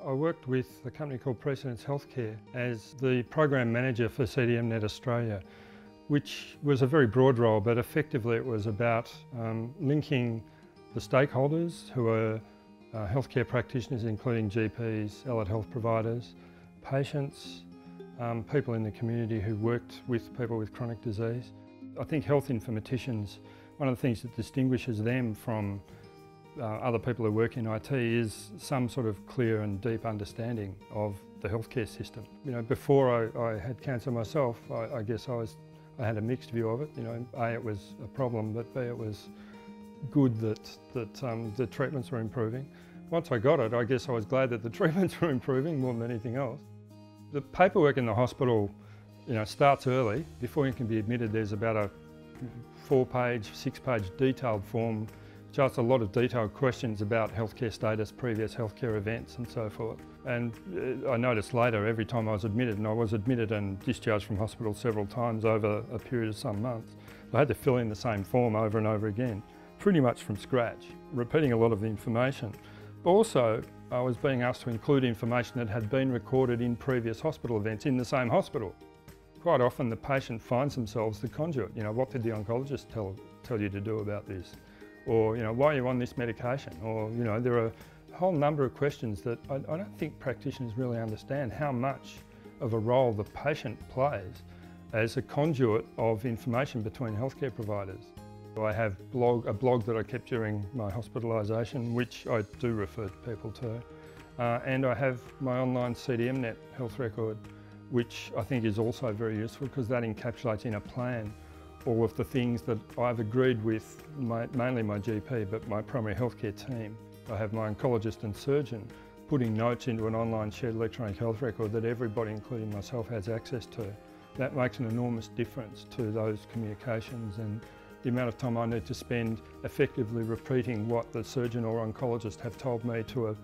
I worked with a company called Precedence Healthcare as the program manager for CDMNet Australia, which was a very broad role, but effectively it was about linking the stakeholders who are healthcare practitioners, including GPs, allied health providers, patients, people in the community who worked with people with chronic disease. I think health informaticians, one of the things that distinguishes them from other people who work in IT is some sort of clear and deep understanding of the healthcare system. You know, before I had cancer myself, I guess I had a mixed view of it. You know, A, it was a problem, but B, it was good that the treatments were improving. Once I got it, I guess I was glad that the treatments were improving more than anything else. The paperwork in the hospital, you know, starts early. Before you can be admitted, there's about a 4-page, 6-page detailed form, just a lot of detailed questions about healthcare status, previous healthcare events and so forth. And I noticed later, every time I was admitted, and I was admitted and discharged from hospital several times over a period of some months, I had to fill in the same form over and over again, pretty much from scratch, repeating a lot of the information. But also, I was being asked to include information that had been recorded in previous hospital events in the same hospital. Quite often the patient finds themselves the conduit. You know, what did the oncologist tell you to do about this? Or, you know, why are you on this medication? Or, you know, there are a whole number of questions that I don't think practitioners really understand how much of a role the patient plays as a conduit of information between healthcare providers. I have a blog that I kept during my hospitalisation, which I do refer people to. And I have my online CDMNet health record, which I think is also very useful because that encapsulates in a plan all of the things that I've agreed with mainly my GP, but my primary healthcare team. I have my oncologist and surgeon putting notes into an online shared electronic health record that everybody, including myself, has access to. That makes an enormous difference to those communications and the amount of time I need to spend effectively repeating what the surgeon or oncologist have told me to a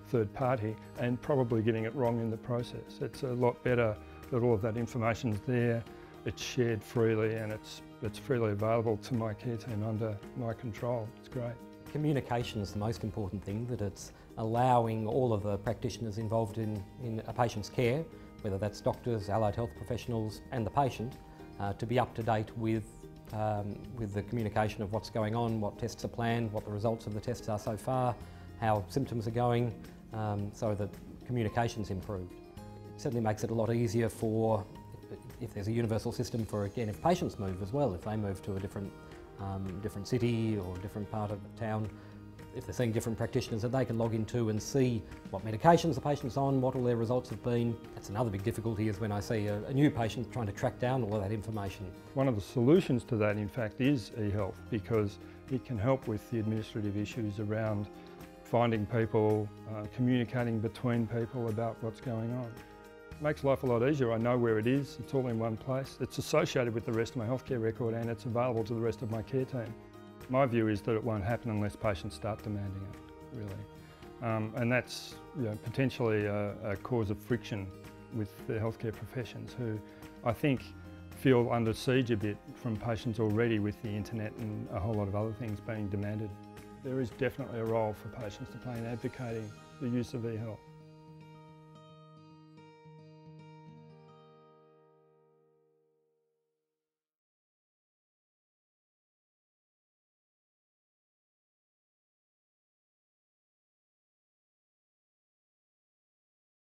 third party and probably getting it wrong in the process. It's a lot better that all of that information's there, it's shared freely and it's freely available to my care team under my control. It's great. Communication is the most important thing, that it's allowing all of the practitioners involved in a patient's care, whether that's doctors, allied health professionals and the patient, to be up to date with the communication of what's going on, what tests are planned, what the results of the tests are so far, how symptoms are going, so that communication's improved. It certainly makes it a lot easier for, if there's a universal system for, again, if patients move as well, if they move to a different city or different part of the town, if they're seeing different practitioners that they can log into and see what medications the patient's on, what all their results have been. That's another big difficulty, is when I see a new patient trying to track down all of that information. One of the solutions to that, in fact, is e-health, because it can help with the administrative issues around finding people, communicating between people about what's going on. It makes life a lot easier. I know where it is, it's all in one place. It's associated with the rest of my healthcare record and it's available to the rest of my care team. My view is that it won't happen unless patients start demanding it, really. And that's, you know, potentially a cause of friction with the healthcare professions, who I think feel under siege a bit from patients already with the internet and a whole lot of other things being demanded. There is definitely a role for patients to play in advocating the use of e-health.